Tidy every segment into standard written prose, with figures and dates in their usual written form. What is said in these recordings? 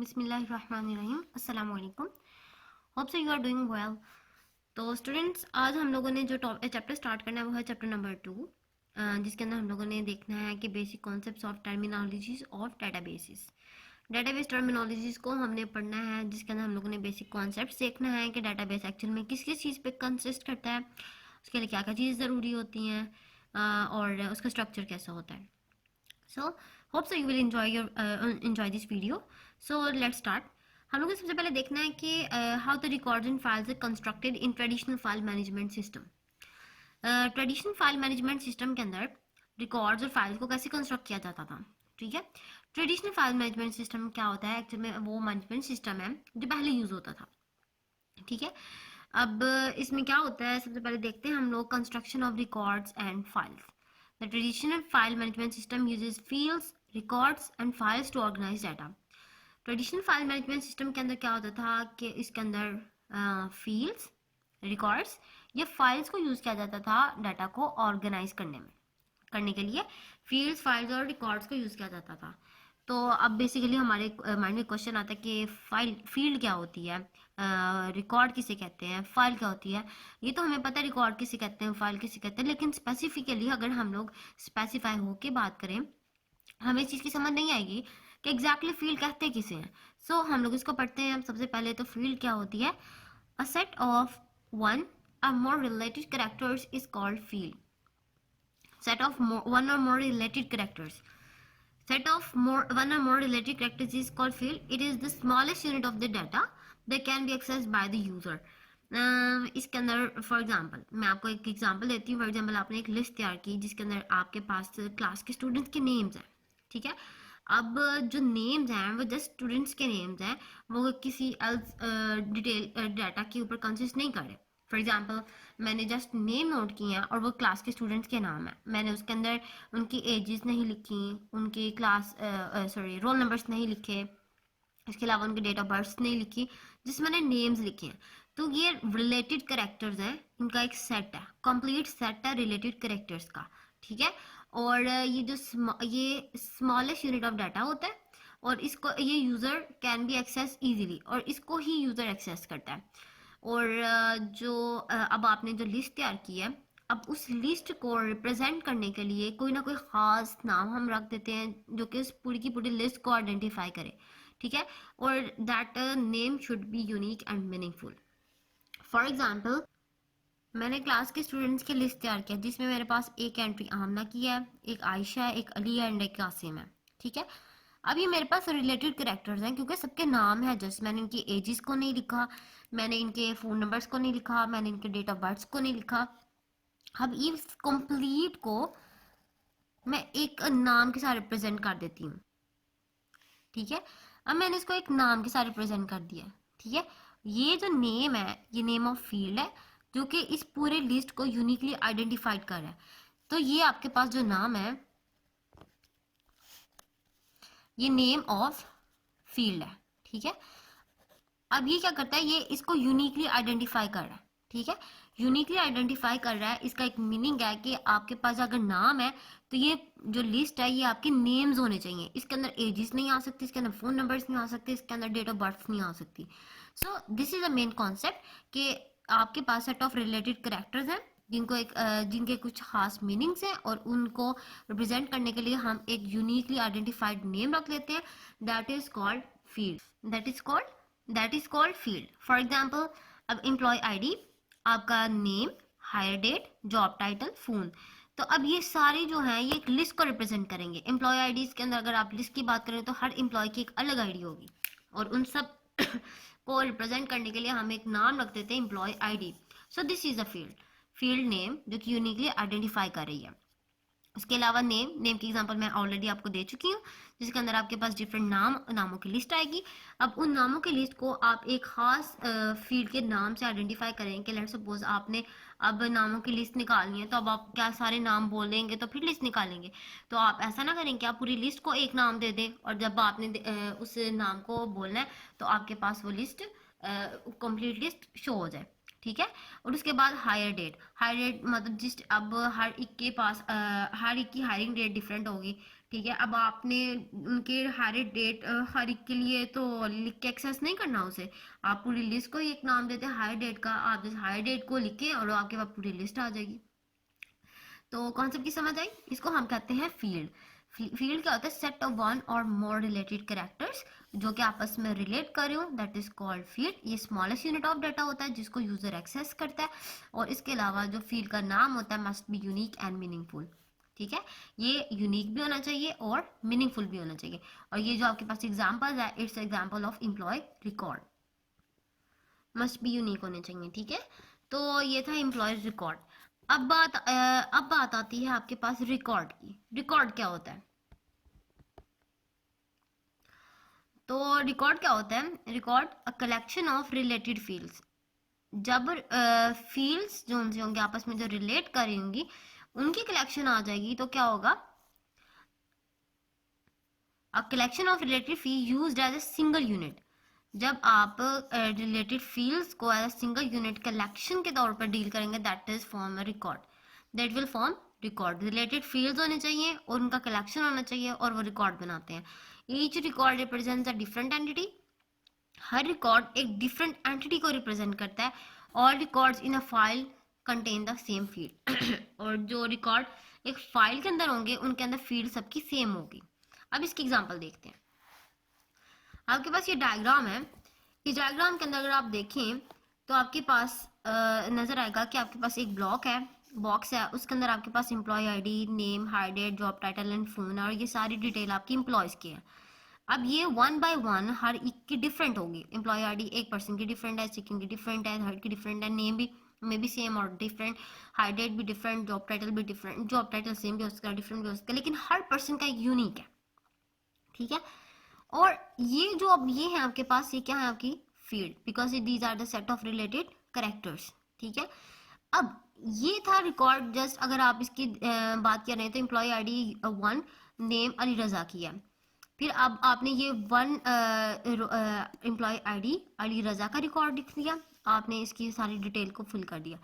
बिस्मिल्लाहिर्रहमानिर्रहीम, अस्सलाम वालेकुम। Hope so you are doing well. तो स्टूडेंट्स, आज हम लोगों ने जो चैप्टर स्टार्ट करना है वो है चैप्टर नंबर 2, जिसके अंदर हम लोगों ने देखना है कि basic concepts of terminologies of databases. Database terminologies को हमने पढ़ना है, जिसके अंदर हम लोगों ने बेसिक कॉन्सेप्ट्स देखना है कि डेटाबेस एक्चुअल में किस किस चीज़ पे कंसिस्ट करता है, उसके लिए क्या क्या चीज़ ज़रूरी होती हैं, और उसका स्ट्रक्चर कैसा होता है। So hope so you will enjoy this video. So let's start. हम लोग को सबसे पहले देखना है कि how the records and files are constructed in traditional file management system. Traditional file management system के अंदर रिकॉर्ड्स और फाइल्स को कैसे कंस्ट्रक्ट किया जाता था। ठीक है, ट्रेडिशनल फाइल मैनेजमेंट सिस्टम क्या होता है, एक्चुअल में वो मैनेजमेंट सिस्टम है जो पहले यूज होता था। ठीक है, अब इसमें क्या होता है, सबसे पहले देखते हैं हम लोग construction of records and files. The traditional file management system uses fields, records and files to organise data. Traditional file management system के अंदर क्या होता था कि इसके अंदर फील्ड्स, रिकॉर्ड्स या फाइल्स को यूज किया जाता था डाटा को ऑर्गेनाइज करने के लिए फील्ड्स, फाइल्स और रिकॉर्ड्स को यूज किया जाता था। तो अब बेसिकली हमारे माइंड में क्वेश्चन आता है कि फील्ड क्या होती है, रिकॉर्ड किसे कहते हैं, फाइल क्या होती है। ये तो हमें पता है रिकॉर्ड किसे कहते हैं, फाइल किसे कहते हैं, लेकिन स्पेसिफिकली अगर हम लोग स्पेसिफाई होके बात करें, हमें इस चीज़ की समझ नहीं आएगी कि एग्जैक्टली फील्ड कहते किसे हैं। सो हम लोग इसको पढ़ते हैं। सबसे पहले तो फील्ड क्या होती है, a set of one or more related characters is called field. Set of one or more related characters. Set of one or more related characters is called field. It is the smallest unit of the data that can be accessed by the user. इसके अंदर for example मैं आपको एक example देती हूँ। For example आपने एक list तैयार की जिसके अंदर आपके पास क्लास के स्टूडेंट्स के नेम्स हैं। ठीक है, अब जो नेम्स हैं वो जस्ट स्टूडेंट्स के नेम्स हैं, वो किसी एल्स डिटेल डाटा के ऊपर कंसिस्ट नहीं कर रहे। फॉर एग्जाम्पल मैंने जस्ट नेम नोट किए हैं और वो क्लास के स्टूडेंट्स के नाम है, मैंने उसके अंदर उनकी एजेस नहीं लिखी, उनकी क्लास रोल नंबर्स नहीं लिखे, इसके अलावा उनकी डेट ऑफ बर्थ नहीं लिखी, जिसमें मैंने नेम्स लिखे हैं। तो ये रिलेटेड करेक्टर्स हैं, इनका एक सेट है, कंप्लीट सेट है रिलेटेड करेक्टर्स का। ठीक है, और ये जो ये स्मॉलेस्ट यूनिट ऑफ डाटा होता है और इसको ये user can be access easily, और इसको ही यूज़र एक्सेस करता है। और अब आपने जो लिस्ट तैयार की है, अब उस लिस्ट को रिप्रेजेंट करने के लिए कोई ना कोई ख़ास नाम हम रख देते हैं जो कि उस पूरी की पूरी लिस्ट को आइडेंटिफाई करे। ठीक है, और that name should be unique and meaningful. For example मैंने क्लास के स्टूडेंट्स की लिस्ट तैयार किया जिसमें मेरे पास एक एंट्री आमना की है, एक आयशा है, एक अली है एंड एक कासिम है। ठीक है, अब ये मेरे पास रिलेटेड करेक्टर्स हैं क्योंकि सबके नाम है, जस्ट मैंने इनकी एजेस को नहीं लिखा, मैंने इनके फ़ोन नंबर्स को नहीं लिखा, मैंने इनके डेट ऑफ बर्थ को नहीं लिखा। अब इस कंप्लीट को मैं एक नाम के साथ रिप्रेजेंट कर देती हूँ। ठीक है, अब मैंने इसको एक नाम के साथ रिप्रेजेंट कर दिया। ठीक है, ये जो नेम है ये नेम ऑफ फील्ड है जो कि इस पूरे लिस्ट को यूनिकली आइडेंटिफाइड कर रहा है। तो ये आपके पास जो नाम है ये नेम ऑफ फील्ड है। ठीक है, अब ये क्या करता है, ये इसको यूनिकली आइडेंटिफाई कर रहा है। ठीक है, यूनिकली आइडेंटिफाई कर रहा है, इसका एक मीनिंग है कि आपके पास अगर नाम है तो ये जो लिस्ट है ये आपके नेम्स होने चाहिए, इसके अंदर एजेस नहीं आ सकती, इसके अंदर फोन नंबर्स नहीं आ सकते, इसके अंदर डेट ऑफ बर्थ नहीं आ सकती। सो this is the main concept कि आपके पास सेट ऑफ रिलेटेड करेक्टर्स हैं जिनके कुछ खास मीनिंग्स हैं और उनको रिप्रेजेंट करने के लिए हम एक यूनिकली आइडेंटिफाइड नेम रख लेते हैं, that is called field. That is called field. For example अब एम्प्लॉय आईडी, आपका name, hire date, job title, phone. तो अब ये सारे जो हैं ये एक लिस्ट को रिप्रेजेंट करेंगे। एम्प्लॉय आईडी के अंदर अगर आप लिस्ट की बात करें तो हर एम्प्लॉय की एक अलग आईडी होगी और उन सब को रिप्रेजेंट करने के लिए हम एक नाम रख देते हैं employee ID. So this is a field name जो कि यूनिकली आइडेंटिफाई कर रही है। उसके अलावा नेम की एग्जांपल मैं ऑलरेडी आपको दे चुकी हूँ, जिसके अंदर आपके पास डिफरेंट नामों की लिस्ट आएगी। अब उन नामों की लिस्ट को आप एक खास फील्ड के नाम से आइडेंटिफाई करें कि लेट सपोज आपने अब नामों की लिस्ट निकालनी है, तो अब आप क्या सारे नाम बोलेंगे तो फिर लिस्ट निकालेंगे। तो आप ऐसा ना करें कि आप पूरी लिस्ट को एक नाम दे दें और जब आपने उस नाम को बोलना है तो आपके पास वो लिस्ट कंप्लीट लिस्ट शो हो जाए। ठीक है, और उसके बाद हायर डेट मतलब जिस अब हर एक के पास हर एक की हायरिंग डेट डिफरेंट होगी। ठीक है, अब आपने उनके हर एक डेट हर एक के लिए तो लिख के एक्सेस नहीं करना उसे, आप पूरी लिस्ट को ही एक नाम देते हैं हायर डेट का, आप जिस हायर डेट को लिखे और आपके पास पूरी लिस्ट आ जाएगी। तो कॉन्सेप्ट की समझ आई, इसको हम कहते हैं फील्ड। फील्ड क्या होता है, सेट ऑफ वन और मोर रिलेटेड कैरेक्टर्स जो कि आपस में रिलेट कर रहे हो, दैट इज कॉल्ड फील्ड। ये स्मॉलेस्ट यूनिट ऑफ डाटा होता है जिसको यूजर एक्सेस करता है, और इसके अलावा जो फील्ड का नाम होता है must be unique and meaningful. ठीक है, ये यूनिक भी होना चाहिए और मीनिंगफुल भी होना चाहिए। और ये जो आपके पास एग्जाम्पल है, it's example of employee record, must be unique होने चाहिए। ठीक है, तो ये था एम्प्लॉय रिकॉर्ड। अब बात आती है आपके पास रिकॉर्ड की। रिकॉर्ड क्या होता है, तो रिकॉर्ड क्या होता है, record a collection of related fields. जब फील्ड्स जो उनसे होंगे आपस में जो रिलेट कर रही होंगी उनकी कलेक्शन आ जाएगी तो क्या होगा, a collection of related field used as a single unit. जब आप रिलेटेड फील्ड्स को as a single unit collection के तौर पर डील करेंगे, that is form a record, that will form record. Related fields होने चाहिए और उनका कलेक्शन होना चाहिए और वो रिकॉर्ड बनाते हैं। Each record represents a different entity, her record एक डिफरेंट एंटिटी को रिप्रेजेंट करता है। All records in a file contain the same field और जो रिकॉर्ड एक फाइल के अंदर होंगे उनके अंदर फील्ड सबकी सेम होगी। अब इसकी एग्जांपल देखते हैं। आपके पास ये डायग्राम है, इस डायग्राम के अंदर अगर आप देखें तो आपके पास नजर आएगा कि आपके पास एक ब्लॉक है, बॉक्स है, उसके अंदर आपके पास employee ID, name, hire date, job title and phone, और ये सारी डिटेल आपकी एम्प्लॉयज की है। अब ये वन बाय वन हर एक की डिफरेंट होगी। एम्प्लॉय आईडी एक पर्सन की डिफरेंट है, सेकंड की डिफरेंट है, थर्ड की डिफरेंट है, नेम भी मे बी सेम और डिफरेंट, हायर डेट भी डिफरेंट, जॉब टाइटल भी डिफरेंट, जॉब टाइटल सेम भी हो सकता है डिफरेंट भी हो सकता है, लेकिन हर पर्सन का एक यूनिक है। ठीक है, और ये जो अब ये है आपके पास, ये क्या है आपकी field, because these are the set of related characters. ठीक है, अब ये था रिकॉर्ड। जस्ट अगर आप इसकी बात कर रहे हैं तो employee ID one, name Ali Raza की है। फिर अब आपने ये one employee ID Ali Raza का रिकॉर्ड लिख दिया, आपने इसकी सारी डिटेल को फिल कर दिया।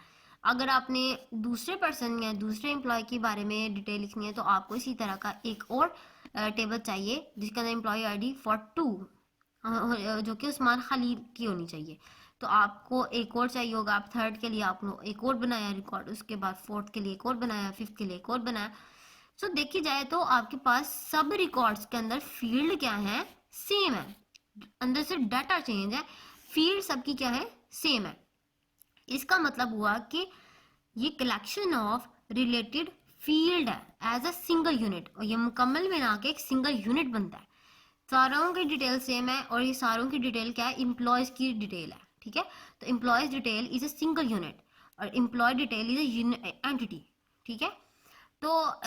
अगर आपने दूसरे पर्सन या दूसरे एम्प्लॉय के बारे में डिटेल लिखनी है तो आपको इसी तरह का एक और टेबल चाहिए जिसके अंदर एम्प्लॉय आईडी फॉर टू जो कि उस्मान खलील की होनी चाहिए। तो आपको एक और चाहिए होगा, आप थर्ड के लिए आपने एक और बनाया रिकॉर्ड, उसके बाद फोर्थ के लिए एक और बनाया, फिफ्थ के लिए एक और बनाया। सो देखी जाए तो आपके पास सब रिकॉर्ड्स के अंदर फील्ड क्या है, सेम है। अंदर से डाटा चेंज है, फील्ड सबकी क्या है, सेम है। इसका मतलब हुआ कि ये कलेक्शन ऑफ रिलेटेड फील्ड है एज अ सिंगल यूनिट, और ये मुकम्मल मिला के एक सिंगल यूनिट बनता है। सारों की डिटेल सेम है और ये सारों की डिटेल क्या है, एम्प्लॉयज की डिटेल है। ठीक है, तो employees detail is a single unit और employee detail is a entity. ठीक है, तो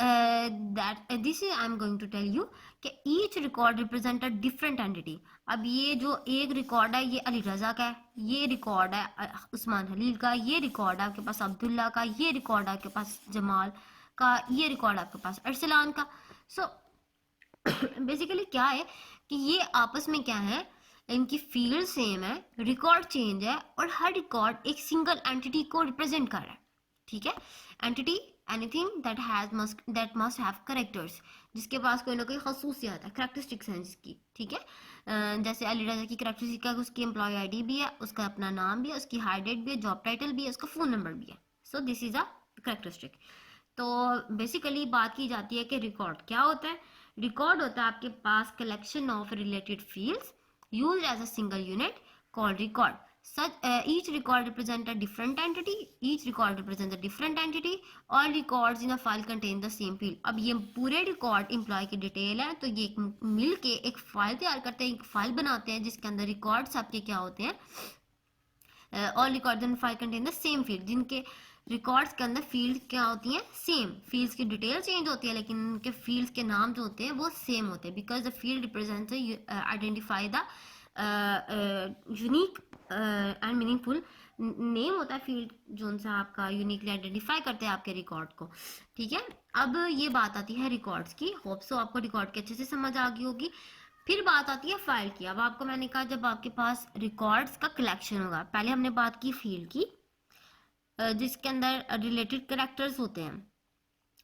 that this is I am going to tell you कि each record represent a different entity. अब ये जो एक रिकॉर्ड है ये अली रजा का है, ये रिकॉर्ड है उस्मान हलील का, ये रिकॉर्ड है आपके पास अब्दुल्ला का, ये रिकॉर्ड है आपके पास जमाल का, ये रिकॉर्ड है आपके पास अरसलान का। सो बेसिकली क्या है कि ये आपस में क्या है, इनकी फील्ड सेम है, रिकॉर्ड चेंज है और हर रिकॉर्ड एक सिंगल एंटिटी को रिप्रेजेंट कर रहा है। ठीक है, entity anything that must have characters, जिसके पास कोई ना कोई खसूसियात है, करेक्टरिस्टिक्स हैं जिसकी। ठीक है, जैसे अली रजा की करेक्टरिस्टिक है, उसकी एम्प्लॉय आईडी भी है, उसका अपना नाम भी है, उसकी हायर डेट भी है, जॉब टाइटल भी है, उसका फोन नंबर भी है। So this is a characteristic. तो बेसिकली बात की जाती है कि रिकॉर्ड क्या होता है। रिकॉर्ड होता है आपके पास collection of related fields used as a single unit called record. such each record represent a different entity, each record represents a different entity, all records in a file contain the same field। अब ये पूरे record employ की detail है, तो ये मिल के एक file तैयार करते हैं, एक फाइल बनाते हैं जिसके अंदर रिकॉर्ड्स आपके क्या होते हैं, all record in file contain the same field. जिनके रिकॉर्ड्स के अंदर फील्ड क्या होती हैं, सेम। फील्ड्स की डिटेल चेंज होती है लेकिन उनके फील्ड्स के नाम जो होते हैं वो सेम होते हैं, because the field represents identify the unique and meaningful name होता है फील्ड जो उनसे आपका यूनिकली आइडेंटिफाई करते हैं आपके रिकॉर्ड को। ठीक है, अब ये बात आती है रिकॉर्ड्स की। होप सो आपको रिकॉर्ड की अच्छे से समझ आ गई होगी। फिर बात आती है फाइल की। अब आपको मैंने कहा जब आपके पास रिकॉर्ड्स का कलेक्शन होगा, पहले हमने बात की फील्ड की जिसके अंदर रिलेटेड कैरेक्टर्स होते हैं,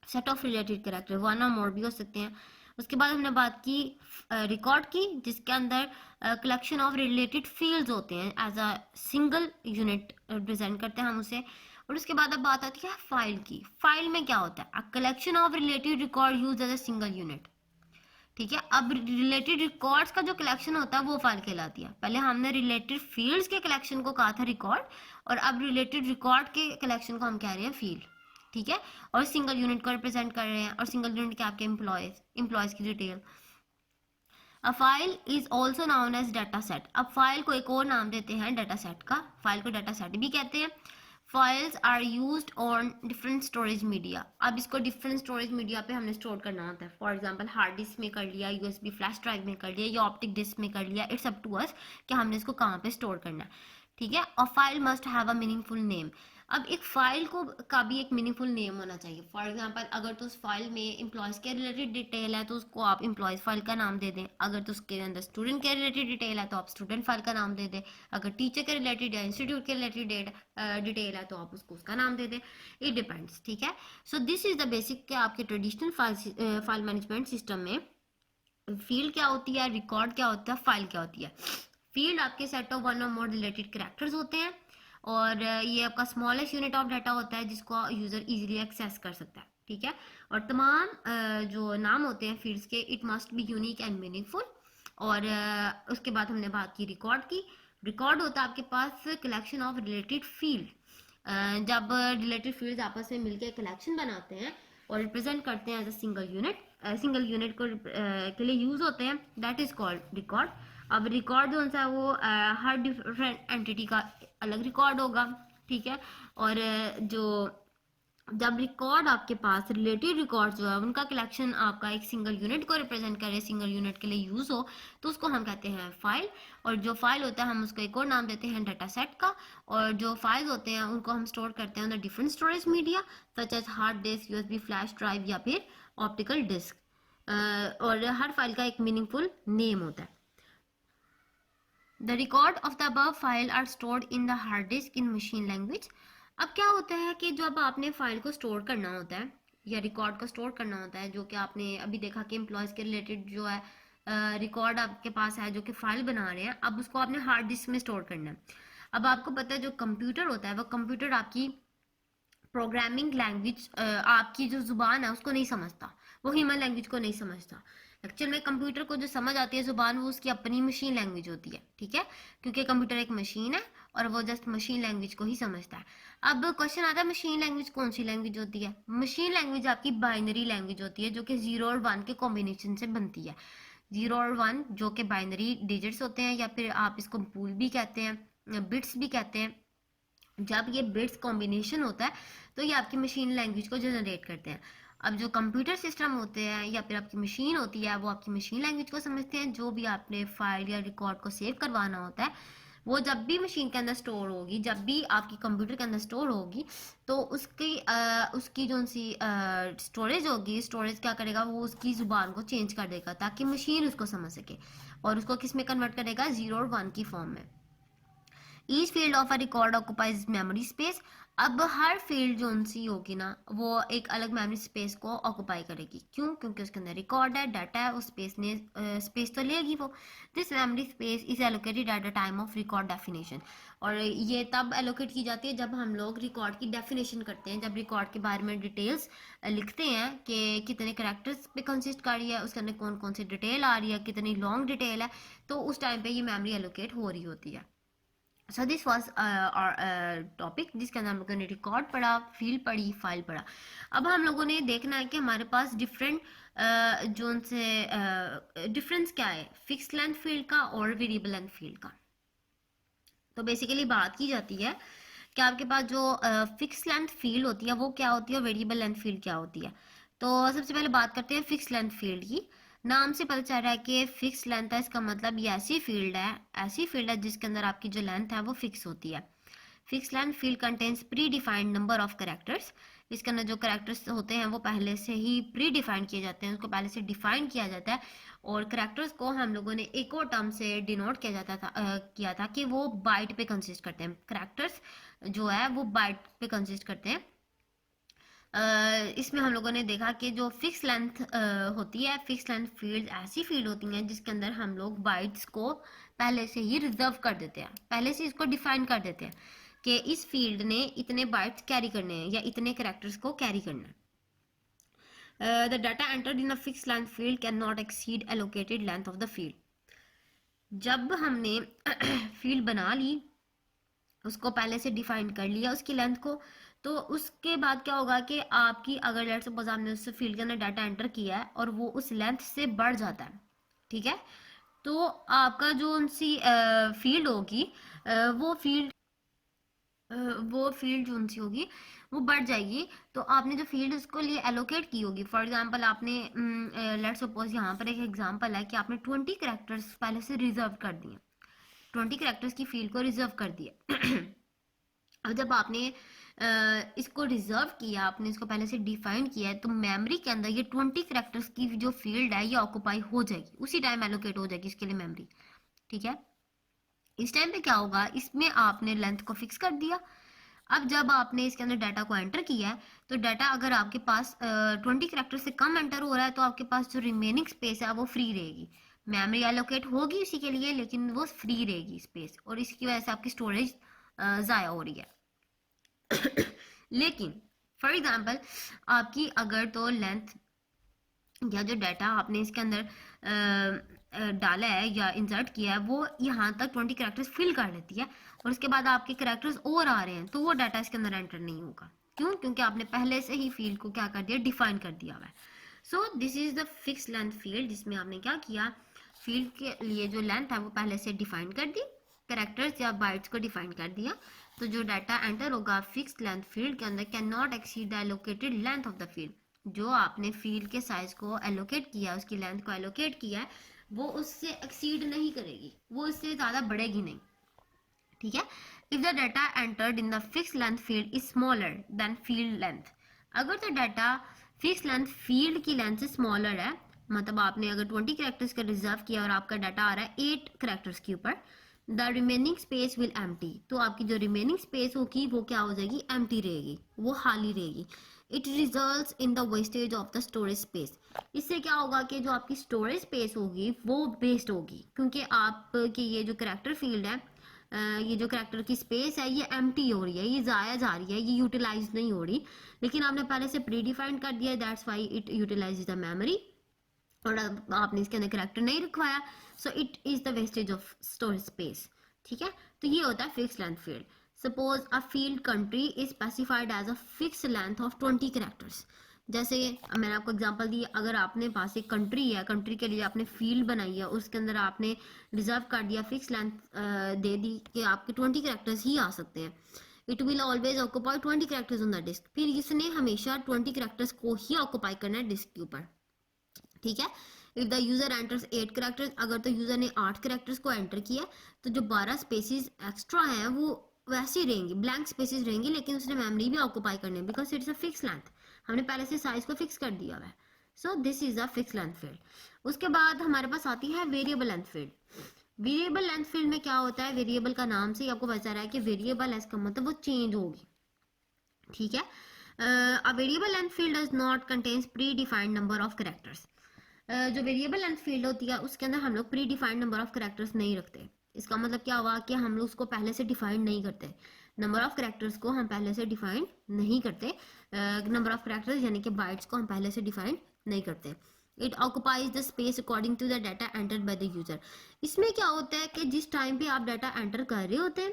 set of related character, one और मोर भी हो सकते हैं। उसके बाद हमने बात की रिकॉर्ड की, जिसके अंदर कलेक्शन ऑफ रिलेटेड फील्ड्स होते हैं as a single unit present करते हैं हम उसे। और उसके बाद अब बात आती है फाइल की। फाइल में क्या होता है? A collection of related record use as a single unit. ठीक है, अब रिलेटेड रिकॉर्ड्स का जो कलेक्शन होता है वो फाइल कहलाती है। पहले हमने रिलेटेड फील्ड्स के कलेक्शन को कहा था रिकॉर्ड, और अब रिलेटेड रिकॉर्ड के कलेक्शन को हम कह रहे हैं फील्ड। ठीक है, और सिंगल यूनिट को रिप्रेजेंट कर रहे हैं, और सिंगल यूनिट के आपके एम्प्लॉयज की detail. A file is also known as data set. अब फाइल को एक और नाम देते हैं डाटा सेट का, फाइल को डाटा सेट भी कहते हैं। Files are used on different storage media. अब इसको डिफरेंट स्टोरेज मीडिया पे हमने स्टोर करना होता है। फॉर एग्जांपल हार्ड डिस्क में कर लिया, यूएसबी फ्लैश ड्राइव में कर लिया, या ऑप्टिक डिस्क में कर लिया, इट्स अप टू अस कि हमने इसको कहाँ पे स्टोर करना है। ठीक है, और file must have a meaningful name. अब एक फाइल को का भी एक मीनिंगफुल नेम होना चाहिए। फॉर एग्जांपल अगर तो उस फाइल में एम्प्लॉयज़ के रिलेटेड डिटेल है तो उसको आप एम्प्लॉयज़ फाइल का नाम दे दें। अगर तो उसके अंदर स्टूडेंट के रिलेटेड डिटेल है तो आप स्टूडेंट फाइल का नाम दे दें। अगर टीचर के रिलेटेड या इंस्टीट्यूट के रिलेटेड डिटेल है तो आप उसको उसका नाम दे दें। It depends. ठीक है, so this is the basic के आपके ट्रेडिशनल फाइल मैनेजमेंट सिस्टम में फील्ड क्या होती है, रिकॉर्ड क्या होता है, फाइल क्या होती है। फील्ड आपके सेट ऑफ वन और मोर रिलेटेड कैरेक्टर्स होते हैं, और ये आपका स्मॉलेस्ट यूनिट ऑफ डाटा होता है जिसको यूजर इजीली एक्सेस कर सकता है। ठीक है, और तमाम जो नाम होते हैं फील्ड्स के, it must be unique and meaningful. और उसके बाद हमने बात की रिकॉर्ड की। रिकॉर्ड होता है आपके पास कलेक्शन ऑफ रिलेटेड फील्ड। जब रिलेटेड फील्ड्स आपस में मिलकर कलेक्शन बनाते हैं और रिप्रेजेंट करते हैं as a single unit, single unit को के लिए यूज होते हैं, दैट इज कॉल्ड रिकॉर्ड। अब रिकॉर्ड जो सा है वो हर डिफरेंट एंटिटी का अलग रिकॉर्ड होगा। ठीक है, और जो जब रिकॉर्ड आपके पास रिलेटेड रिकॉर्ड जो है उनका कलेक्शन आपका एक सिंगल यूनिट को रिप्रेजेंट करे, सिंगल यूनिट के लिए यूज हो, तो उसको हम कहते हैं फाइल। और जो फाइल होता है हम उसको एक और नाम देते हैं डाटा सेट का। और जो फाइल्स होते हैं उनको हम स्टोर करते हैं on the different storage media such as hard disk, USB flash drive या फिर ऑप्टिकल डिस्क। और हर फाइल का एक मीनिंगफुल नेम होता है। The record of the above file are stored in the hard disk in machine language. अब क्या होता है कि जब आपने फाइल को स्टोर करना होता है या रिकॉर्ड को स्टोर करना होता है, जो कि आपने अभी देखा कि एम्प्लॉयज़ के रिलेटेड जो है रिकॉर्ड आपके पास है जो कि फाइल बना रहे हैं, अब उसको आपने हार्ड डिस्क में स्टोर करना है। अब आपको पता है जो कंप्यूटर होता है वो कंप्यूटर आपकी प्रोग्रामिंग लैंग्वेज, आपकी जो जुबान है उसको नहीं समझता, वो ह्यूमन लैंग्वेज को नहीं समझता। एक्चुअल में कंप्यूटर को जो समझ आती है जुबान, वो उसकी अपनी मशीन लैंग्वेज होती है। ठीक है, क्योंकि कंप्यूटर एक मशीन है और वो जस्ट मशीन लैंग्वेज को ही समझता है। अब क्वेश्चन आता है मशीन लैंग्वेज कौन सी लैंग्वेज होती है? मशीन लैंग्वेज आपकी बाइनरी लैंग्वेज होती है जो कि 0 और 1 के कॉम्बिनेशन से बनती है। 0 और 1 जो कि बाइनरी डिजिट्स होते हैं, या फिर आप इसको बूल भी कहते हैं, बिट्स भी कहते हैं। जब ये बिट्स कॉम्बिनेशन होता है तो ये आपकी मशीन लैंग्वेज को जनरेट करते हैं। अब जो कंप्यूटर सिस्टम होते हैं या फिर आपकी मशीन होती है वो आपकी मशीन लैंग्वेज को समझते हैं। जो भी आपने फाइल या रिकॉर्ड को सेव करवाना होता है वो जब भी मशीन के अंदर स्टोर होगी, जब भी आपकी कंप्यूटर के अंदर स्टोर होगी, तो उसकी जो सी स्टोरेज होगी, स्टोरेज क्या करेगा, वो उसकी ज़ुबान को चेंज कर देगा ताकि मशीन उसको समझ सके, और उसको किस में कन्वर्ट करेगा? 0 और 1 की फॉर्म में। Each field of a record occupies memory space. अब हर फील्ड जो सी होगी ना वो एक अलग मेमोरी स्पेस को ऑक्यूपाई करेगी। क्यों? क्योंकि उसके अंदर रिकॉर्ड है, डाटा है, उस स्पेस ने स्पेस तो लेगी वो। This memory space is allocated at the time of record definition. और ये तब एलोकेट की जाती है जब हम लोग रिकॉर्ड की डेफिनेशन करते हैं, जब रिकॉर्ड के बारे में डिटेल्स लिखते हैं कि कितने करेक्टर्स पे कंसिस्ट कर रही है, उसके अंदर कौन कौन सी डिटेल आ रही है, कितनी लॉन्ग डिटेल है, तो उस टाइम पे ये मेमोरी एलोकेट हो रही होती है। सो दिस वॉज टॉपिक जिसके अंदर हम लोगों ने रिकॉर्ड पढ़ा, फील्ड पढ़ी, फाइल पढ़ा। अब हम लोगों ने देखना है कि हमारे पास डिफरेंट जो उनसे डिफरेंस क्या है फिक्स लेंथ फील्ड का और वेरिएबल लेंथ फील्ड का। तो बेसिकली बात की जाती है कि आपके पास जो फिक्स लेंथ फील्ड होती है वो क्या होती है और वेरिएबल लेंथ फील्ड क्या होती है। तो सबसे पहले बात करते हैं फिक्स लेंथ फील्ड की। नाम से पता चल रहा है कि फिक्स लेंथ है, इसका मतलब ये ऐसी फील्ड है जिसके अंदर आपकी जो लेंथ है वो फिक्स होती है। Fix length field contains pre defined number of characters. इसके अंदर जो कैरेक्टर्स होते हैं वो पहले से ही प्री डिफाइन किए जाते हैं, उसको पहले से डिफाइन किया जाता है। और कैरेक्टर्स को हम लोगों ने एक और टर्म से डिनोट किया था कि वो बाइट पे कंसिस्ट करते हैं। कैरेक्टर्स जो है वो बाइट पे कंसिस्ट करते हैं। इसमें हम लोगों ने देखा कि जो फिक्स लेंथ होती है, फिक्स लेंथ फील्ड ऐसी फील्ड होती हैं जिसके अंदर हम लोग बाइट्स को पहले से ही रिजर्व कर देते हैं, पहले से इसको डिफाइन कर देते हैं कि इस फील्ड ने इतने बाइट्स कैरी करने हैं या इतने कैरेक्टर्स को कैरी करना है। The data entered in a fix length field can not exceed allocated length of the field. जब हमने फील्ड बना ली, उसको पहले से डिफाइन कर लिया उसकी लेंथ को, तो उसके बाद क्या होगा कि आपकी अगर लेट सपोज आपने उस फील्ड के अंदर डाटा एंटर किया है और वो उस लेंथ से बढ़ जाता है, ठीक है, तो आपका जो उनसी फील्ड होगी, वो फील्ड वो फील्ड जो उनसी होगी वो बढ़ जाएगी। तो आपने जो फील्ड उसको लिए एलोकेट की होगी, फॉर एग्जांपल आपने लेट सपोज यहाँ पर एक एग्जांपल है कि आपने 20 कैरेक्टर्स पहले से रिजर्व कर दिए, 20 कैरेक्टर्स की फील्ड को रिजर्व कर दिया। अब जब आपने इसको रिजर्व किया, आपने इसको पहले से डिफाइन किया है, तो मेमोरी के अंदर ये 20 कैरेक्टर्स की जो फील्ड है ये ऑक्यूपाई हो जाएगी, उसी टाइम एलोकेट हो जाएगी इसके लिए मेमोरी, ठीक है। इस टाइम पे क्या होगा, इसमें आपने लेंथ को फिक्स कर दिया। अब जब आपने इसके अंदर डाटा को एंटर किया है, तो डाटा अगर आपके पास 20 कैरेक्टर से कम एंटर हो रहा है, तो आपके पास जो रिमेनिंग स्पेस है वो फ्री रहेगी, मेमोरी एलोकेट होगी इसी के लिए, लेकिन वो फ्री रहेगी स्पेस, और इसकी वजह से आपकी स्टोरेज ज़ाया हो रही है। लेकिन फॉर एग्जांपल आपकी अगर तो लेंथ या जो डाटा आपने इसके अंदर डाला है या इंसर्ट किया है वो यहाँ तक 20 कैरेक्टर्स फिल कर लेती है, और उसके बाद आपके कैरेक्टर्स और आ रहे हैं, तो वो डाटा इसके अंदर एंटर नहीं होगा। क्यों? क्योंकि आपने पहले से ही फील्ड को क्या कर दिया, डिफाइन कर दिया हुआ है। So this is the fix length field, जिसमें आपने क्या किया, फील्ड के लिए जो लेंथ है वो पहले से डिफाइन कर दी, कैरेक्टर्स या बाइट्स को डिफाइन कर दिया। तो जो डाटा एंटर होगा फिक्स लेंथ फील्ड के अंदर can not exceed the allocated length of the field. जो आपने फील्ड के साइज को एलोकेट किया, उसकी लेंथ को एलोकेट किया है, वो उससे एक्सीड नहीं करेगी, वो उससे ज़्यादा बढ़ेगी नहीं, ठीक है। If the data entered in the fix length field is smaller than field length, अगर तो डाटा फिक्स लेंथ फील्ड की लेंथ से स्मॉलर है, मतलब आपने अगर 20 कैरेक्टर्स का रिजर्व किया और आपका डाटा आ रहा है 8 कैरेक्टर्स के ऊपर, the remaining space will empty, तो आपकी जो रिमेनिंग स्पेस होगी वो क्या हो जाएगी, एम्प्टी रहेगी, वो खाली रहेगी। It results in the wastage of the storage space, इससे क्या होगा कि जो आपकी स्टोरेज स्पेस होगी वो वेस्ट होगी, क्योंकि आपकी ये जो करेक्टर फील्ड है, ये जो करेक्टर की स्पेस है ये एम्प्टी हो रही है, ये ज़ाया जा रही है, ये यूटिलाइज नहीं हो रही, लेकिन आपने पहले से प्री डिफाइंड कर दिया, that's why it utilise the memory, और आपने इसके अंदर करेक्टर नहीं रखवाया, so it is the wastage of storage space, ठीक है। तो ये होता है fix length field. Suppose a field country is specified as a fix length of 20 characters, जैसे मैंने आपको एग्जांपल दी, अगर आपने पास एक कंट्री है, कंट्री के लिए आपने फील्ड बनाई है, उसके अंदर आपने रिजर्व कर दिया फिक्स लेंथ दे दी कि आपके 20 कैरेक्टर्स ही आ सकते हैं, it will always occupy 20 characters on the disk, फिर इसने हमेशा 20 कैरेक्टर्स को ही ऑक्यूपाई करना है डिस्क के ऊपर, ठीक है। If the user enters 8 characters, अगर तो यूजर ने 8 कैरेक्टर्स को एंटर किया, तो जो 12 स्पेसेस एक्स्ट्रा हैं वो वैसे ही रहेंगी, ब्लैंक स्पेसेस रहेंगी, लेकिन उसने मेमोरी भी ऑक्यूपाई करनी है, because it's a fix length, हमने पहले से साइज को फिक्स कर दिया हुआ है। So this is a fix length field. उसके बाद हमारे पास आती है variable length field. Variable length field में क्या होता है, वेरिएबल का नाम से ही आपको पता रहा है कि वेरिएबल है, इसका मतलब वो चेंज होगी, ठीक है। A variable length field does not contains pre defined number of characters, जो वेरिएबल लेंथ फील्ड होती है उसके अंदर हम लोग pre defined number of characters नहीं रखते। इसका मतलब क्या हुआ कि हम लोग उसको पहले से डिफाइन नहीं करते, नंबर ऑफ कैरेक्टर्स को हम पहले से डिफाइन नहीं करते, नंबर ऑफ कैरेक्टर्स यानी कि बाइट्स को हम पहले से डिफाइन नहीं करते। It occupies the space according to the data entered by the user. इसमें क्या होता है कि जिस टाइम पे आप डाटा एंटर कर रहे होते हैं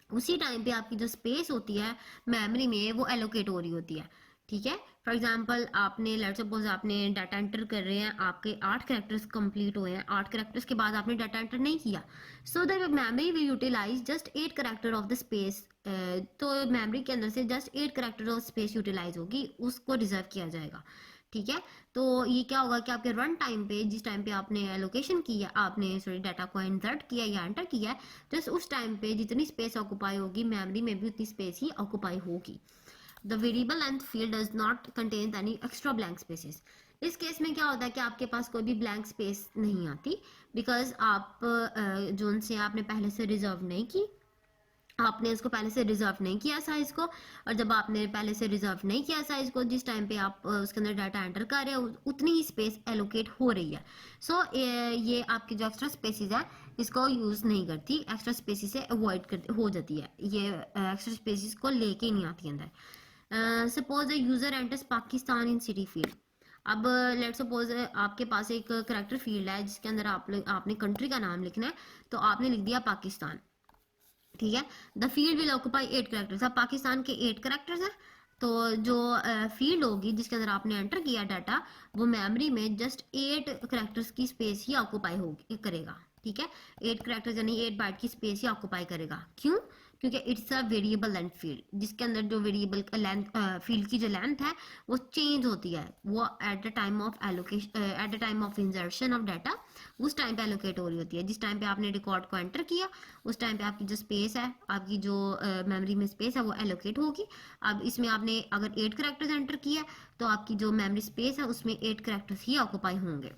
उसी टाइम पे आपकी जो स्पेस होती है मेमोरी में वो एलोकेट हो रही होती है, ठीक है। फॉर एग्जांपल आपने लेट्स सपोज आपने डाटा एंटर कर रहे हैं, आपके 8 कैरेक्टर्स कंप्लीट हुए हैं, 8 कैरेक्टर्स के बाद आपने डाटा एंटर नहीं किया, so the memory will utilise just 8 character of the space, तो मेमोरी के अंदर से just 8 character of space utilise होगी, उसको रिजर्व किया जाएगा, ठीक है। तो ये क्या होगा कि आपके रन टाइम पे जिस टाइम पे आपने एलोकेशन किया, आपने सॉरी डाटा को इंसर्ट किया या एंटर किया, जस्ट उस टाइम पे जितनी स्पेस ऑक्यूपाई होगी मेमोरी में भी उतनी स्पेस ही ऑक्यूपाई होगी। The variable length field does not contain any extra blank spaces. इस केस में क्या होता है कि आपके पास कोई भी ब्लैंक स्पेस नहीं आती, बिकॉज आप जो उनसे आपने पहले से रिजर्व नहीं की, आपने इसको पहले से रिजर्व नहीं किया साइज को, और जब आपने पहले से रिजर्व नहीं किया साइज को, जिस टाइम पे आप उसके अंदर डाटा एंटर कर रहे हो उतनी ही स्पेस एलोकेट हो रही है। सो ये आपकी जो एक्स्ट्रा स्पेसिस है इसको यूज़ नहीं करती, एक्स्ट्रा स्पेसिस से अवॉइड कर हो जाती है, ये एक्स्ट्रा स्पेसिस को लेके नहीं आती अंदर। सपोज यूजर एंटर्स पाकिस्तान इन सिटी फील्ड। अब लेट सपोज आपके पास एक करेक्टर फील्ड है जिसके अंदर आपने कंट्री का नाम लिखना है, तो आपने लिख दिया पाकिस्तान, ठीक है। The field will occupy 8 characters. अब पाकिस्तान के 8 करेक्टर्स हैं, तो जो फील्ड होगी जिसके अंदर आपने एंटर किया डाटा, वो मेमोरी में जस्ट 8 करेक्टर्स की स्पेस ही ऑक्यूपाई होगी करेगा, ठीक है। 8 करेक्टर्स यानी 8 बाइट की स्पेस ही ऑक्यूपाई करेगा। क्यों? क्योंकि it's a variable length field, जिसके अंदर जो वेरिएबल लेंथ फील्ड की जो लेंथ है वो चेंज होती है, वो at the time of allocation, at the time of insertion of data उस टाइम पे एलोकेट हो रही होती है। जिस टाइम पे आपने रिकॉर्ड को एंटर किया उस टाइम पे आपकी जो स्पेस है, आपकी जो मेमोरी में स्पेस है वो एलोकेट होगी। अब इसमें आपने अगर 8 करेक्टर्स एंटर किया तो आपकी जो मेमोरी स्पेस है उसमें 8 करेक्टर्स ही ऑक्यूपाई होंगे,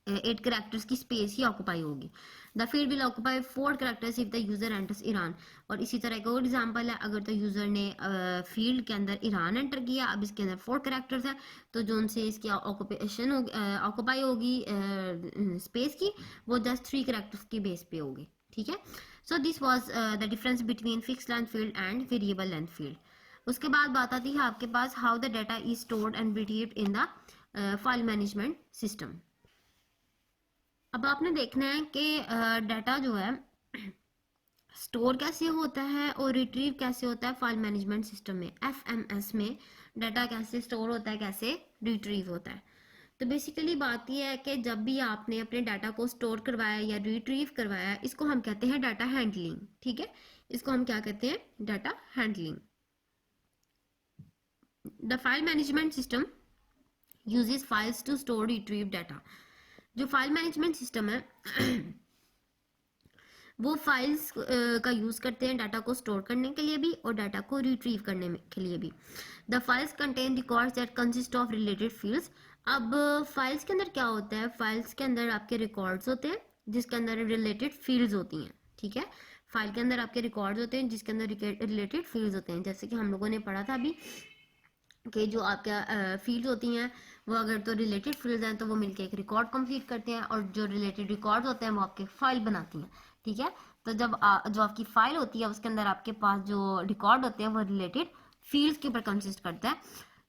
8 करेक्टर्स की स्पेस ही ऑक्यूपाई होगी। The field will occupy 4 characters if the user enters Iran. और इसी तरह का और एग्जांपल है, अगर तो यूजर ने फील्ड के अंदर ईरान एंटर किया, अब इसके अंदर 4 करेक्टर्स है, तो जो उनसे इसकी ऑक्यूपेशन ऑक्यूपाई होगी स्पेस की, वो जस्ट 3 करेक्टर्स की बेस पे होगी, ठीक है। So this was the difference between fix length field and variable length field. उसके बाद बात आती है आपके पास how the data is stored and retrieved in the file management system. अब आपने देखना है कि डाटा जो है स्टोर कैसे होता है और रिट्रीव कैसे होता है फाइल मैनेजमेंट सिस्टम में, एफएमएस में डाटा कैसे स्टोर होता है, कैसे रिट्रीव होता है। तो बेसिकली बात यह है कि जब भी आपने अपने डाटा को स्टोर करवाया या रिट्रीव करवाया, इसको हम कहते हैं डाटा हैंडलिंग, ठीक है। इसको हम क्या कहते हैं? Data handling. The file management system uses files to store retrieve data. जो फाइल मैनेजमेंट सिस्टम है वो फाइल्स का यूज करते हैं डाटा को स्टोर करने के लिए भी और डाटा को रिट्रीव करने के लिए भी। The files contain records that consist of related fields. अब फाइल्स के अंदर क्या होता है? फाइल्स के अंदर आपके रिकॉर्ड्स होते हैं जिसके अंदर रिलेटेड फील्ड्स होती हैं, ठीक है। फाइल के अंदर आपके रिकॉर्ड्स होते हैं जिसके अंदर रिलेटेड फील्ड्स होते हैं, जैसे कि हम लोगों ने पढ़ा था अभी कि जो आपका फील्ड होती हैं वो अगर तो रिलेटेड फील्ड्स हैं तो वो मिलके एक रिकॉर्ड कंप्लीट करते हैं, और जो रिलेटेड रिकॉर्ड होते हैं वो आपके फाइल बनाती हैं, ठीक है। तो जब जो आपकी फाइल होती है उसके अंदर आपके पास जो रिकॉर्ड होते हैं वो रिलेटेड फील्ड्स के ऊपर कंसिस्ट करता है।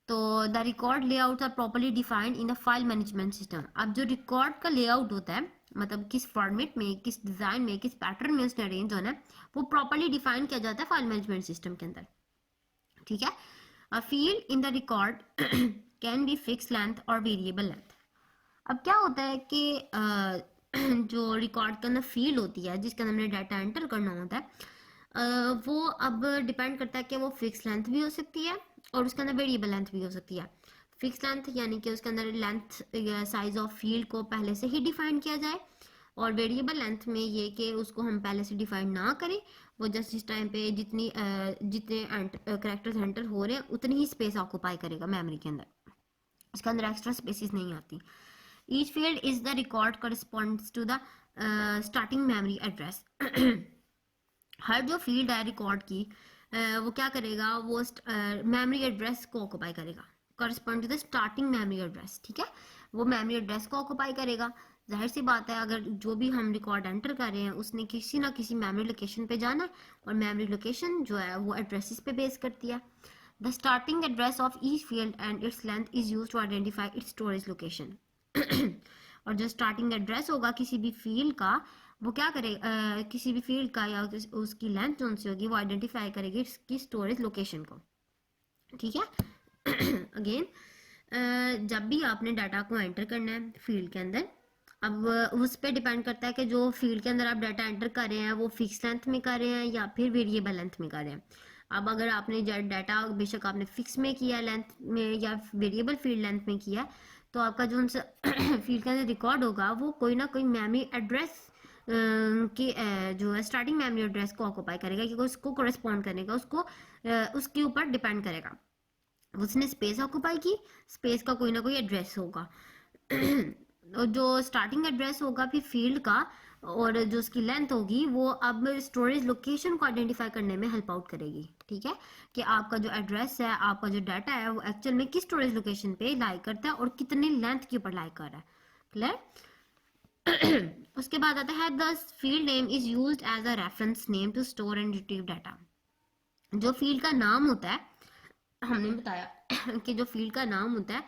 तो the record layout are properly defined in the file management system. अब जो रिकॉर्ड का लेआउट होता है, मतलब किस फॉर्मेट में, किस डिजाइन में, किस पैटर्न में उसने अरेंज होना है, वो प्रॉपर्ली डिफाइन किया जाता है फाइल मैनेजमेंट सिस्टम के अंदर, ठीक है। A field in the record can be fixed length or variable length. अब क्या होता है कि जो रिकॉर्ड के अंदर फील्ड होती है जिसके अंदर हमने डाटा एंटर करना होता है, वो अब डिपेंड करता है कि वो फिक्स लेंथ भी हो सकती है और उसके अंदर वेरिएबल लेंथ भी हो सकती है। फिक्स लेंथ यानी कि उसके अंदर लेंथ या साइज ऑफ फील्ड को पहले से ही डिफाइन किया जाए, और वेरिएबल लेंथ में ये कि उसको हम पहले से डिफाइन ना करें, वो जस्ट इस टाइम पे जितने करेक्टर्स एंटर हो रहे हैं उतनी ही स्पेस ऑक्यूपाई करेगा मेमोरी के अंदर, उसके अंदर एक्स्ट्रा स्पेसिस नहीं आती। Each field is the record corresponds to the starting memory address. हर जो फील्ड है रिकॉर्ड की वो क्या करेगा? वो मेमोरी एड्रेस को ऑक्यूपाई करेगा, correspond to the starting memory address, ठीक है। वो मेमोरी एड्रेस को ऑक्यूपाई करेगा। जाहिर सी बात है अगर जो भी हम रिकॉर्ड एंटर कर रहे हैं उसने किसी ना किसी मेमोरी लोकेशन पे जाना है, और मेमोरी लोकेशन जो है वो एड्रेसेस पे बेस करती है। The starting address of each field and its length is used to identify its storage location. और जो स्टार्टिंग एड्रेस होगा किसी भी फील्ड का, वो क्या करेगा? किसी भी फील्ड का या उसकी लेंथ जो सी होगी वो आइडेंटिफाई करेगी इसकी स्टोरेज लोकेशन को, ठीक है। अगेन जब भी आपने डाटा को एंटर करना है फील्ड के अंदर, अब उस पर डिपेंड करता है कि जो फील्ड के अंदर आप डाटा एंटर कर रहे हैं वो फिक्स लेंथ में कर रहे हैं या फिर वेरिएबल लेंथ में कर रहे हैं। अब अगर आपने डाटा बेशक आपने फिक्स में किया लेंथ में या वेरिएबल फील्ड लेंथ में किया, तो आपका जो फील्ड के अंदर रिकॉर्ड होगा वो कोई ना कोई मेमोरी एड्रेस के जो है स्टार्टिंग मेमोरी एड्रेस को ऑक्यूपाई करेगा, क्योंकि उसको कोरेस्पॉन्ड करेगा, उसको उसके ऊपर डिपेंड करेगा। उसने स्पेस ऑक्यूपाई की, स्पेस का कोई ना कोई एड्रेस होगा। और जो स्टार्टिंग एड्रेस होगा फिर फील्ड का, और जो उसकी लेंथ होगी वो अब स्टोरेज लोकेशन को आइडेंटिफाई करने में हेल्प आउट करेगी, ठीक है, कि आपका जो एड्रेस है, आपका जो डाटा है वो एक्चुअल में किस स्टोरेज लोकेशन पे लाई करता है और कितनी लेंथ के ऊपर लाई कर रहा है। क्लियर। उसके बाद आता है the field name is used as a reference name to store and retrieve data. जो फील्ड का नाम होता है, हमने बताया कि जो फील्ड का नाम होता है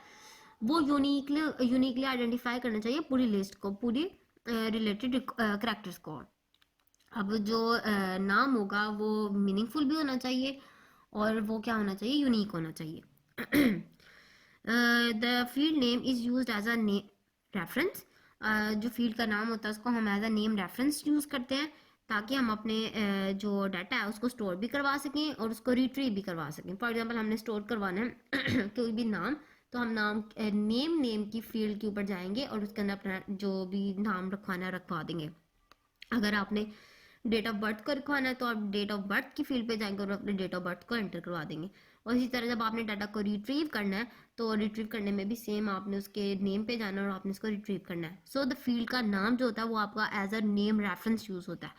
वो यूनिकली आइडेंटिफाई करना चाहिए पूरी लिस्ट को, पूरी रिलेटेड करेक्टर्स को। अब जो नाम होगा वो मीनिंगफुल भी होना चाहिए और वो क्या होना चाहिए, यूनिक होना चाहिए। The field name is used as a reference. जो फील्ड का नाम होता है उसको हम as a name reference use करते हैं ताकि हम अपने जो डाटा है उसको स्टोर भी करवा सकें और उसको रिट्रीव भी करवा सकें। फॉर एग्जांपल हमने स्टोर करवाना है कोई भी नाम, तो हम नेम की फील्ड के ऊपर जाएंगे और उसके अंदर अपना जो भी नाम रखवाना है रखवा देंगे। अगर आपने डेट ऑफ बर्थ को रखवाना है तो आप डेट ऑफ बर्थ की फील्ड पे जाएंगे और अपने डेट ऑफ बर्थ को एंटर करवा देंगे। और इसी तरह जब आपने डाटा को रिट्रीव करना है तो रिट्रीव करने में भी सेम आपने उसके नेम पे जाना है और आपने उसको रिट्रीव करना है। सो द फील्ड का नाम जो होता है वो आपका as a name reference use होता है,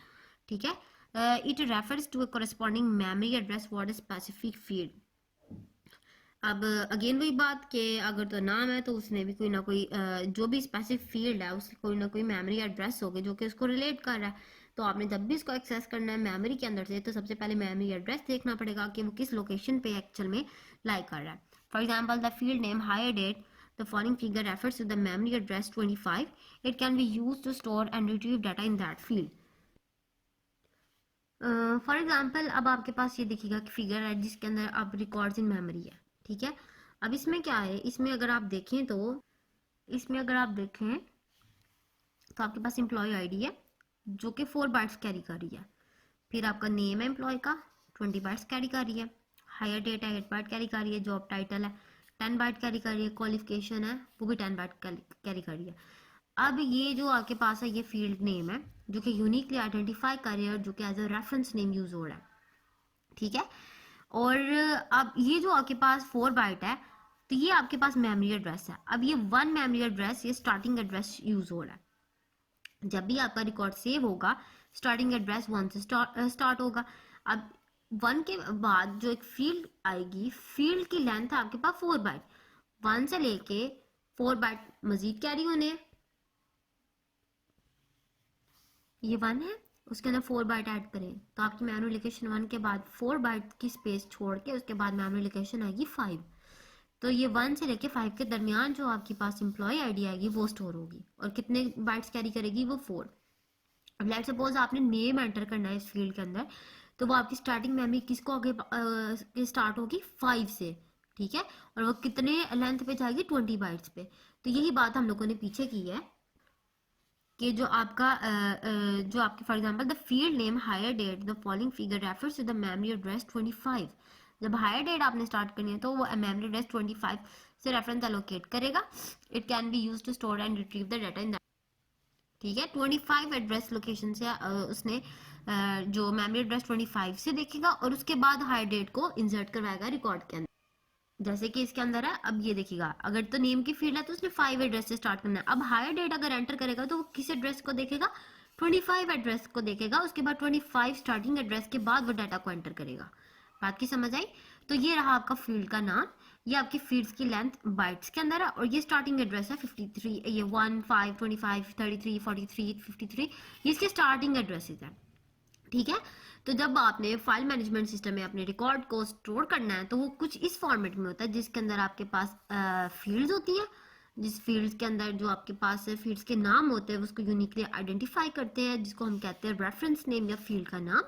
ठीक है। It refers to a corresponding memory address for a specific field. अब अगेन वही बात कि अगर तो नाम है तो उसने भी कोई ना कोई जो भी स्पेसिफिक फील्ड है उसकी कोई ना कोई मेमोरी एड्रेस होगी जो कि उसको रिलेट कर रहा है। तो आपने जब भी इसको एक्सेस करना है मेमोरी के अंदर से तो सबसे पहले मेमोरी एड्रेस देखना पड़ेगा कि वो किस लोकेशन पे एक्चुअल में लाई कर रहा है। For example the field name hire date the following figure refers to the memory address 25। It can be use to store and retrieve data in that field. For example अब आपके पास ये दिखेगा कि फिगर है जिसके अंदर अब रिकॉर्ड्स इन मेमोरी है, ठीक है। अब इसमें क्या है, इसमें अगर आप देखें तो आपके पास एम्प्लॉय आईडी है जो कि 4 बाइट्स कैरी कर रही है। फिर आपका नेम है एम्प्लॉय का 20 बाइट्स कैरी कर रही है। हायर डेट है 8 बाइट कैरी कर रही है। जॉब टाइटल है 10 बाइट कैरी कर रही है। क्वालिफिकेशन है वो भी 10 बाइट कैरी कर रही है। अब ये जो आपके पास है ये फील्ड नेम है जो कि यूनिकली आइडेंटिफाई कर रही है और जो कि as a reference name use हो रहा है, ठीक है। और अब ये जो आपके पास 4 बाइट है तो ये आपके पास मेमोरी एड्रेस है। अब ये 1 मेमोरी एड्रेस, ये स्टार्टिंग एड्रेस यूज हो रहा है। जब भी आपका रिकॉर्ड सेव होगा स्टार्टिंग एड्रेस 1 से स्टार्ट होगा। अब 1 के बाद जो एक फील्ड आएगी, फील्ड की लेंथ है आपके पास 4 बाइट। 1 से लेके 4 बाइट मजीद कैरी होने हैं। ये 1 है उसके अंदर 4 बाइट ऐड करें तो आपकी मेमोरी लोकेशन 1 के बाद 4 बाइट की स्पेस छोड़ के उसके बाद मेमोरी लोकेशन आएगी 5। तो ये 1 से लेके 5 के दरमियान जो आपके पास एम्प्लॉय आईडी आएगी वो स्टोर होगी और कितने बाइट्स कैरी करेगी वो 4। अब लेट सपोज आपने नेम एंटर करना है इस फील्ड के अंदर तो वो आपकी स्टार्टिंग मेमोरी किसको आगे स्टार्ट होगी 5 से, ठीक है। और वो कितने लेंथ पे जाएगी 20 बाइट्स पे। तो यही बात हम लोगों ने पीछे की है कि जो आपका जो आपके for example the field name hire date the following figure refers to the memory address 25। जब हायर डेट आपने स्टार्ट करनी है तो वो मेमोरी एड्रेस 25 से रेफरेंस एलोकेट करेगा। It can be used to store and retrieve the data in that, ठीक है। 25 एड्रेस लोकेशन से उसने जो मेमोरी एड्रेस 25 से देखेगा और उसके बाद हायर डेट को इंसर्ट करवाएगा रिकॉर्ड के अंदर। जैसे कि इसके अंदर है, अब ये देखिएगा अगर तो नेम की फील्ड है तो उसने 5 एड्रेस से स्टार्ट करना है। अब हायर डेट अगर एंटर करेगा तो वो किस एड्रेस को देखेगा, 25 एड्रेस को देखेगा। उसके बाद 25 स्टार्टिंग एड्रेस के बाद वो डाटा को एंटर करेगा। बात की समझ आई। तो ये रहा आपका फील्ड का नाम, ये आपकी फील्ड्स की लेंथ बाइट्स के अंदर है और ये स्टार्टिंग एड्रेस है 53, ये 1 5 25 33 43 53, ये इसके स्टार्टिंग एड्रेसेस है, ठीक है। तो जब आपने फाइल मैनेजमेंट सिस्टम में अपने रिकॉर्ड को स्टोर करना है तो वो कुछ इस फॉर्मेट में होता है जिसके अंदर आपके पास फील्ड्स होती है। जिस फील्ड्स के अंदर जो आपके पास है फील्ड्स के नाम होते हैं उसको यूनिकली आइडेंटिफाई करते हैं जिसको हम कहते हैं रेफरेंस नेम या फील्ड का नाम।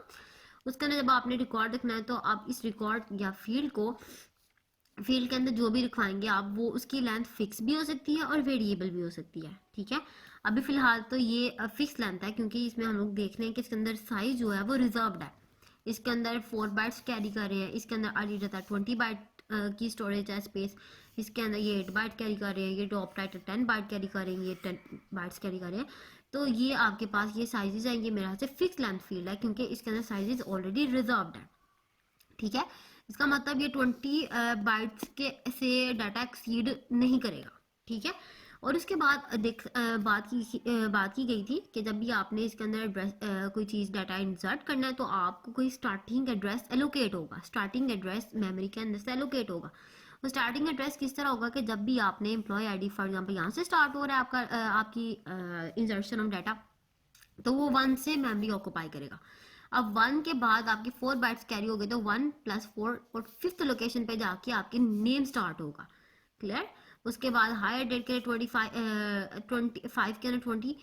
उसके अंदर जब आपने रिकॉर्ड रखना है तो आप इस रिकॉर्ड या फील्ड के अंदर जो भी लिखवाएंगे आप वो उसकी लेंथ फिक्स भी हो सकती है और वेरिएबल भी हो सकती है, ठीक है। अभी फिलहाल तो ये फिक्स लेंथ है क्योंकि इसमें हम लोग देख रहे हैं कि इसके अंदर साइज जो है वो रिजर्व्ड है। इसके अंदर 4 बाइट्स कैरी कर रहे हैं। इसके अंदर आगे रहता है 20 बाइट की स्टोरेज है स्पेस। इसके अंदर ये 8 बाइट कैरी कर रहे हैं। ये टॉप टाइटल 10 बाइट कैरी कर रहे हैं। ये 10 बाइट्स कैरी कर रहे हैं। तो ये आपके पास ये साइजेस हैं, ये मेरे से फिक्स लेंथ फील्ड है क्योंकि इसके अंदर साइजेस ऑलरेडी रिजर्व्ड है, ठीक है। इसका मतलब ये 20 बाइट्स के से डाटा एक्सीड नहीं करेगा, ठीक है। और उसके बाद बात की गई थी कि जब भी आपने इसके अंदर एड्रेस कोई चीज़ डाटा इंसर्ट करना है तो आपको कोई स्टार्टिंग एड्रेस एलोकेट होगा, स्टार्टिंग एड्रेस मेमोरी के अंदर से एलोकेट होगा। तो स्टार्टिंग एड्रेस किस तरह होगा कि जब भी आपने एम्प्लॉय आईडी फॉर एग्जांपल यहाँ से स्टार्ट हो रहा है आपका आपकी इंसर्शन ऑफ डाटा, तो वो 1 से मेमोरी ऑक्यूपाई करेगा। अब 1 के बाद आपके 4 बाइट्स कैरी हो गए तो 1 + 4 और 5th लोकेशन पे जाके आपके नेम स्टार्ट होगा। क्लियर? उसके बाद हायर डेट के लिए 25 के अंदर 20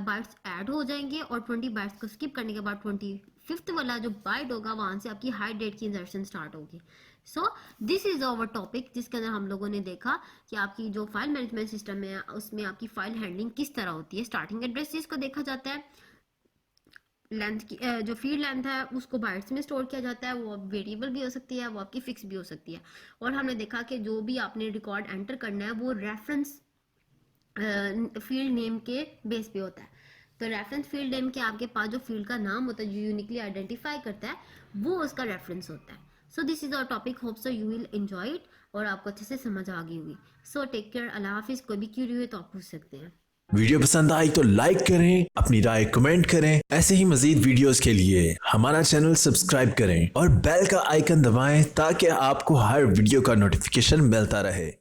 बाइट्स ऐड हो जाएंगे और 20 बाइट्स को स्किप करने के बाद 25th वाला जो बाइट होगा वहां से आपकी हायर डेट की इंसर्शन स्टार्ट होगी। So this is our topic, जिसके अंदर हम लोगों ने देखा कि आपकी जो फाइल मैनेजमेंट सिस्टम है उसमें आपकी फाइल हैंडलिंग किस तरह होती है। स्टार्टिंग एड्रेस जिसको देखा जाता है, लेंथ की जो फील्ड लेंथ है उसको बाइट्स में स्टोर किया जाता है, वो वेरिएबल भी हो सकती है, वो आपकी फिक्स भी हो सकती है। और हमने देखा कि जो भी आपने रिकॉर्ड एंटर करना है वो रेफरेंस फील्ड नेम के बेस पे होता है। तो रेफरेंस फील्ड नेम के आपके पास जो फील्ड का नाम होता है जो यूनिकली आइडेंटिफाई करता है वो उसका रेफरेंस होता है। So this is our topic, hope so you will enjoy it और आपको अच्छे से समझ आ गई होगी। सो टेक केयर, अल्लाह हाफिज। कोई भी क्यूरी हुई तो आप पूछ सकते हैं। वीडियो पसंद आई तो लाइक करें, अपनी राय कमेंट करें। ऐसे ही मजीद वीडियोस के लिए हमारा चैनल सब्सक्राइब करें और बेल का आइकन दबाएं ताकि आपको हर वीडियो का नोटिफिकेशन मिलता रहे।